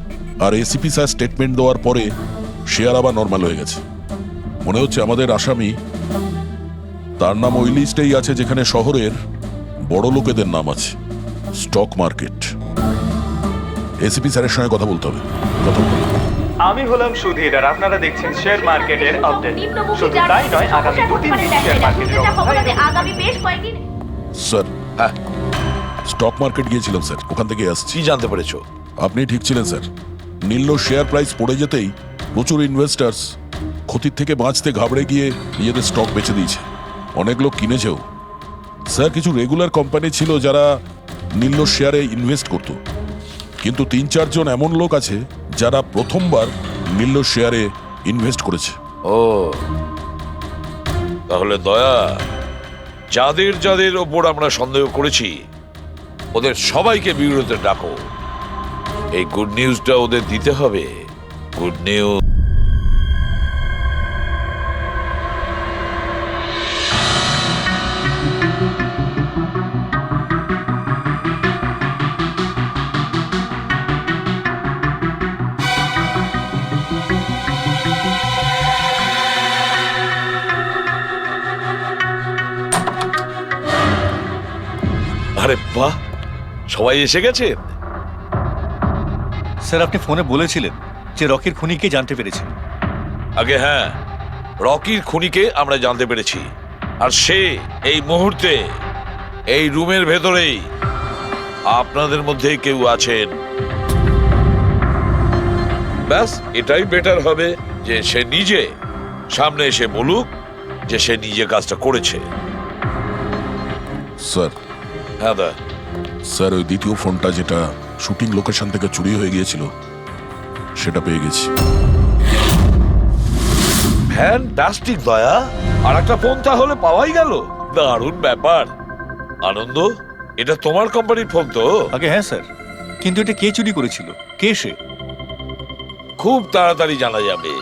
আর এসিপি স্যার স্টেটমেন্ট দেওয়ার পরে শেয়ার আবার নর্মাল হয়ে গেছে। মনে হচ্ছে আমাদের আসামি, তার নাম ওই লিস্টেই আছে যেখানে শহরের বড় লোকেদের নাম আছে, স্টক মার্কেট। এসিপি স্যারের সঙ্গে কথা বলতে হবে। কথা বলতে হবে। আমি হলাম সুধীর, আর আপনারা দেখছেন শেয়ার মার্কেটের আপডেট। শুধু তাই নয়, আগামী 2-3 দিন শেয়ার মার্কেটের অবস্থায় আগামী বেশ কয়েকদিন। স্যার, হ্যাঁ, স্টক মার্কেট গিয়েছিলাম স্যার, ওখান থেকে আসছি। কি জানতে পেরেছো? আপনি ঠিক ছিলেন স্যার। নীল শেয়ার প্রাইস পড়ে যেতেই প্রচুর ইনভেস্টার্স ক্ষতির থেকে বাঁচতে ঘাবড়ে গিয়ে নিজেদের স্টক বেচে দিয়েছে। অনেক লোক কিনেছেও। স্যার, কিছু রেগুলার কোম্পানি ছিল যারা নীল্লোর শেয়ারে ইনভেস্ট করত, কিন্তু 3-4 জন এমন লোক আছে যারা প্রথমবার নীল্লোর শেয়ারে ইনভেস্ট করেছে। ও তাহলে দয়া, যাদের যাদের ওপর আমরা সন্দেহ করেছি ওদের সবাইকে বিরোধে ডাকো। এই গুড নিউজটা ওদের দিতে হবে। Good news. আরে বাহ, সবাই এসে গেছেন। স্যার আপনি ফোনে বলেছিলেন যে রকির খুনিকে জানতে পেরেছেন। আগে হ্যাঁ, রকির খুনিকে আমরা জানতে পেরেছি, আর সে এই মুহূর্তে এই রুমের ভেতরেই আপনাদের মধ্যে কেউ আছেন। ব্যাস এটাই বেটার হবে যে সে নিজে সামনে এসে বলুক যে সে নিজে কাজটা করেছে। স্যার। হ্যাঁ দা। স্যার ওই দ্বিতীয় ফোনটা যেটা শুটিং লোকেশন থেকে চুরি হয়ে গিয়েছিল সেটা পেয়ে গেছি। ফ্যান্টাস্টিক দয়া, আর একটা ফোন তাহলে পাওয়াই গেল। দারুণ ব্যাপার। আনন্দ, এটা তোমার কোম্পানির ফোন তো? আগে হ্যাঁ স্যার, কিন্তু এটা কে চুরি করেছিল, কে সে? খুব তাড়াতাড়ি জানা যাবে।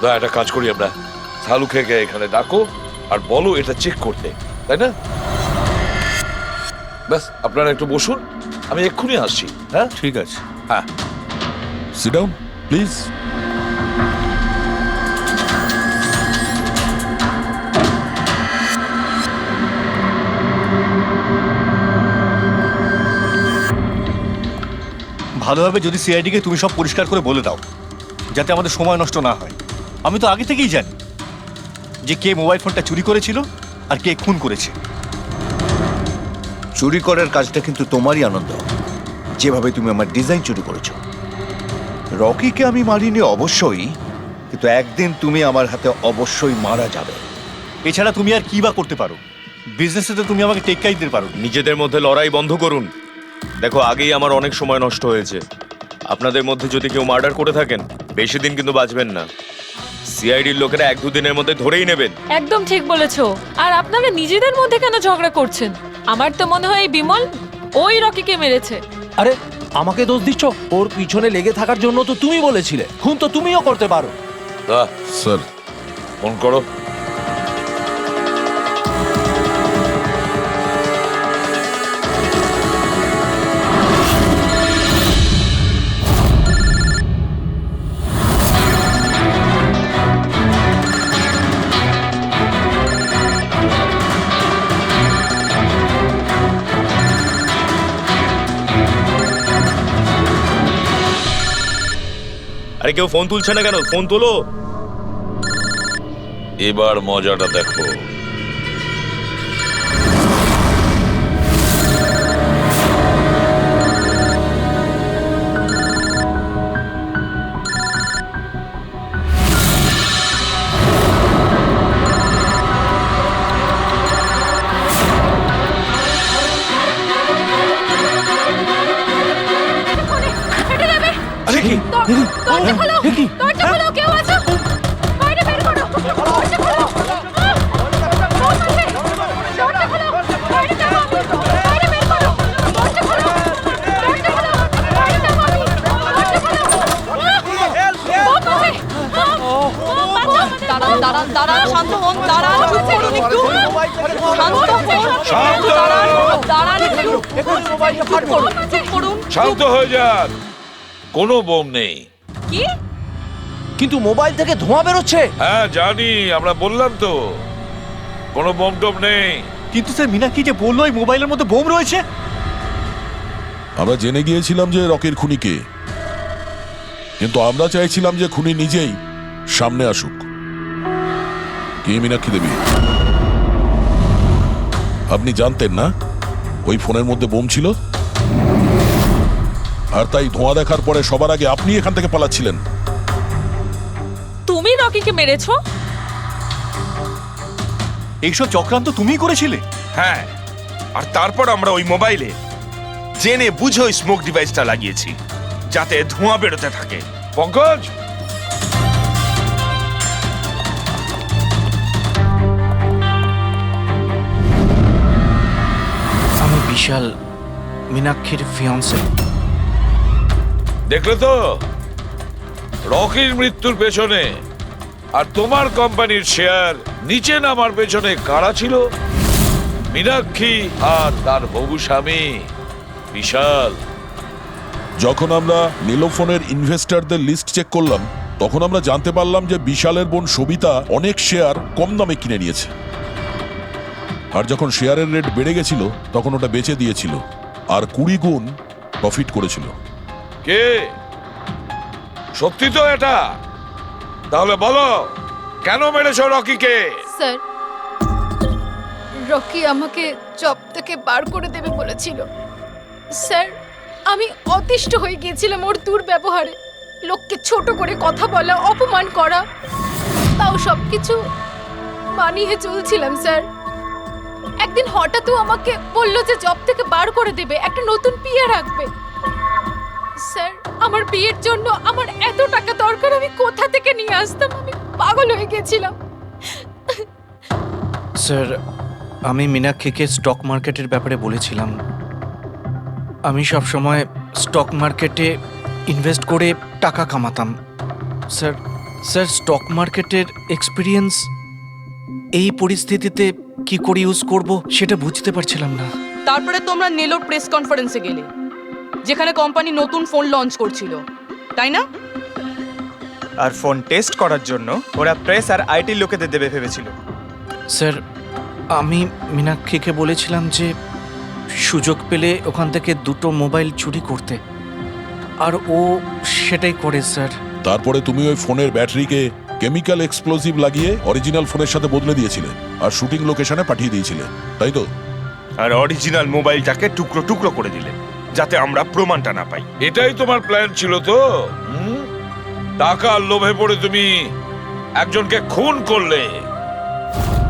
দয়া একটা কাজ করি আমরা, শালুকে এখানে ডাকো আর বলো এটা চেক করতে, তাই না? ব্যাস আপনারা একটু বসুন, আমি এক্ষুনি আসছি। হ্যাঁ ঠিক আছে। হ্যাঁ সিট ডাউন প্লিজ। ভালো হবে যদি সিআইডিকে তুমি সব পরিষ্কার করে বলে দাও, যাতে আমাদের সময় নষ্ট না হয়। আমি তো আগে থেকেই জানি যে কে মোবাইল ফোনটা চুরি করেছিল আর কে খুন করেছে। চুরি করার কাজটা কিন্তু তোমারই আনন্দ, যেভাবে তুমি আমার ডিজাইন চুরি করেছো। রকিকে আমি মারিনি অবশ্যই, কিন্তু একদিন তুমি আমার হাতে অবশ্যই মারা যাবে। এছাড়া তুমি আর কি বা করতে পারো? বিজনেসে তো তুমি আমাকে টেক্কাই দিতে পারো। নিজেদের মধ্যে লড়াই বন্ধ করুন। দেখো, আগেই আমার অনেক সময় নষ্ট হয়েছে। আপনাদের মধ্যে যদি কেউ মার্ডার করে থাকেন, বেশি দিন কিন্তু বাঁচবেন না। সিআইডির লোকেরা 1-2 দিনের মধ্যে ধরেই নেবেন। একদম ঠিক বলেছো। আর আপনারা নিজেদের মধ্যে কেন ঝগড়া করছেন? আমার তো মনে হয় এই বিমল ওই রকিকে মেরেছে। আরে আমাকে দোষ দিচ্ছ? ওর পিছনে লেগে থাকার জন্য তো তুমি বলেছিলে। খুন তো তুমিও করতে পারো। স্যার ফোন করো। আরে কেউ ফোন তুলছে না কেন? ফোন তোলো। এবার মজাটা দেখো। দরজা খোলো, দরজা খোলো, কেউ আছো? বাইরে বের করো, দরজা খোলো। দরজা খোলো, বাইরে যাবো আমি। বাইরে বের করো, দরজা খোলো, দরজা খোলো, বাইরে যাবো আমি। দরজা খোলো। দাঁড়ান দাঁড়ান দাঁড়ান, শান্ত হন, দাঁড়ান, চুপ করুন একটু। শান্ত হন, দাঁড়ান একটু, চুপ করুন। শান্ত হয়ে যান, কোনো বোম নেই। কি? কিন্তু মোবাইল থেকে ধোঁয়া বেরোচ্ছে। হ্যাঁ জানি, আমরা বললাম তো কোনো বোম টোম নেই। কিন্তু স্যার মীনাক্ষী যে বললো এই মোবাইলের মধ্যে বোম রয়েছে। আমরা জেনে গিয়েছিলাম যে রকির খুনি কে, কিন্তু আমরা চাইছিলাম যে খুনি নিজেই সামনে আসুক। কি মীনাক্ষী দেবী, আপনি জানতেন না ওই ফোনের মধ্যে বোম ছিল? আর তাই ধোঁয়া দেখার পরে সবার আগে আপনি এখান থেকে পালাচ্ছিলেন। তুমি রকিকে মেরেছো? এইসব চক্রান্ত তুমিই করেছিলে? হ্যাঁ, আর তারপর আমরা ওই মোবাইলে জেনে বুঝোই স্মোক ডিভাইসটা লাগিয়েছি, যাতে ধোঁয়া বেরোতে থাকে। পঙ্কজ, আমি বিশাল, মীনাক্ষীর ফিয়ন্সে। দেখলে তো রকির মৃত্যুর পেছনে আর তোমার কোম্পানির শেয়ার নিচে নামার পেছনে কারা ছিল? মীনাক্ষী আর তার হবু স্বামী বিশাল। যখন আমরা নীলোফোনের ইনভেস্টরদের লিস্ট চেক করলাম, তখন আমরা জানতে পারলাম যে বিশালের বোন সবিতা অনেক শেয়ার কম দামে কিনে নিয়েছে, আর যখন শেয়ারের রেট বেড়ে গেছিল তখন ওটা বেচে দিয়েছিল আর 20 গুণ প্রফিট করেছিল। কে? সত্যি তো এটা? তাহলে বলো, কেন মেরেছ রকিকে? স্যার, রকি আমাকে জব থেকে বার করে দেবে বলেছিল। স্যার, আমি অতিষ্ঠ হয়ে গিয়েছিলাম ওর দুর্ব্যবহারে, লোককে ছোট করে কথা বলা, অপমান করা, তাও সবকিছু মানিয়ে চলছিলাম স্যার। একদিন হঠাৎ আমাকে বলল যে জব থেকে বার করে দেবে, একটা নতুন পিএ রাখবে। স্যার, আমার বিয়ের জন্য আমার এত টাকা দরকার, আমি কোথা থেকে নিয়ে আসতাম? আমি পাগল হয়ে গেছিলাম। স্যার, আমি মীনাক্ষীকে স্টক মার্কেটের ব্যাপারে বলেছিলাম। আমি সব সময় স্টক মার্কেটে ইনভেস্ট করে টাকা কামাতাম। স্যার, স্টক মার্কেটের এক্সপিরিয়েন্স এই পরিস্থিতিতে কি করে ইউজ করব সেটা বুঝতে পারছিলাম না। তারপরে তোমরা নেলোর প্রেস কনফারেন্সে গেলে, যেখানে কোম্পানি নতুন ফোন লঞ্চ করছিল, তাই না? আর ফোন টেস্ট করার জন্য ওরা প্রেস আর আইটি লোকেদের দেবে ভেবেছিল। স্যার, আমি মীনাক্ষীকে বলেছিলাম যে সুযোগ পেলে ওখান থেকে 2টো মোবাইল চুরি করতে, আর ও সেটাই করে স্যার। তারপরে তুমি ওই ফোনের ব্যাটারিকে কেমিক্যাল এক্সপ্লোসিভ লাগিয়ে অরিজিনাল ফোনের সাথে বদলে দিয়েছিলে আর শুটিং লোকেশনে পাঠিয়ে দিয়েছিলে, তাই তো? আর অরিজিনাল মোবাইলটাকে টুকরো টুকরো করে দিলে, যাতে আমরা প্রমাণটা না পাই। এটাই তোমার প্ল্যান ছিল তো? টাকার লোভে পড়ে তুমি একজনকে খুন করলে,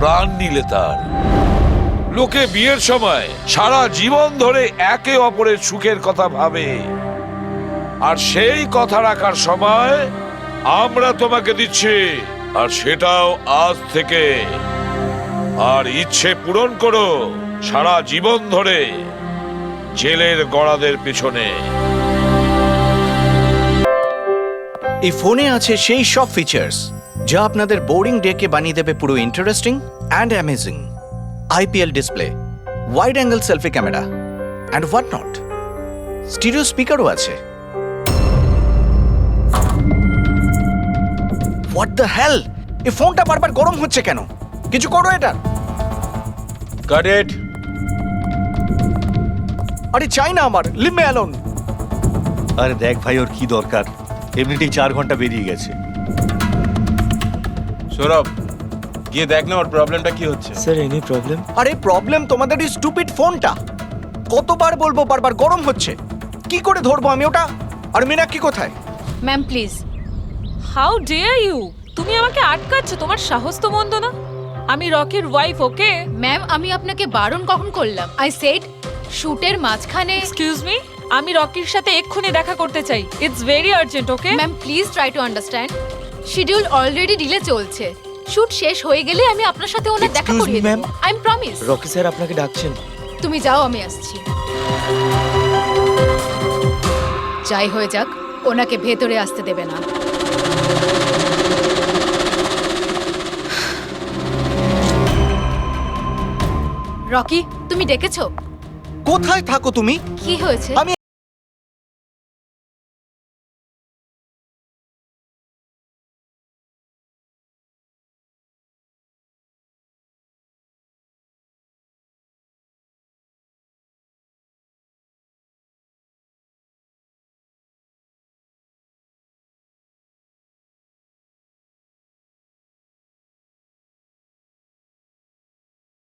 প্রাণ নিলে তার। লোকে বিয়ের সময় সারা জীবন ধরে একে অপরের সুখের কথা ভাবে, আর সেই কথা রাখার সময় আমরা তোমাকে দিচ্ছি, আর সেটাও আজ থেকে। আর ইচ্ছে পূরণ করো সারা জীবন ধরে জেলের গড়াদের পিছনে। এই ফোনে আছে সেই সব ফিচার্স যা আপনাদের বোরিং ডেকে বানিয়ে দেবে পুরো interesting and amazing. IPL display, wide angle selfie camera and what not. Stereo স্পিকারও আছে। হোয়াট দ্য হেল, এই ফোনটা বারবার গরম হচ্ছে কেন? কিছু করো এটা। Got it. আরে চাই না আমার, লিভ মি অ্যালোন। আরে দেখ ভাই, ওর কি দরকার? এমনিতেই 4 ঘন্টা বেরিয়ে গেছে। সৌরভ, গিয়ে দেখ না ওর প্রবলেমটা কি হচ্ছে। Sir, any problem? আরে প্রবলেম তোমাদের এই স্টুপিড ফোনটা। কতবার বলবো, বারবার গরম হচ্ছে। কি করে ধরবো আমি ওটা? আর মীনাক্ষী কোথায়? Ma'am please. How dare you? তুমি আমাকে আটকাচ্ছ? তোমার সাহস তো মন্দ না। আমি রকির ওয়াইফ, ওকে? ম্যাম, আমি আপনাকে বারণ কখন করলাম? আই সেড শুটের মাঝখানে। এক্সকিউজ মি, আমি রকির সাথে এক্ষুনি দেখা করতে চাই। It's very urgent, okay? Ma'am please try to understand. Schedule already delay চলছে। শুট শেষ হয়ে গেলে আমি আপনার সাথে ওনার দেখা Excuse me, করিয়ে দেব। ma'am. I am promise. Rocky sir আপনাকে ডাকছেন। তুমি যাও, আমি আসছি। যাই হয়ে যাক, ওনাকে ভেতরে আসতে দেবে না। রকি, তুমি ডেকেছো? কোথায় থাকো তুমি? কি হয়েছে? আমি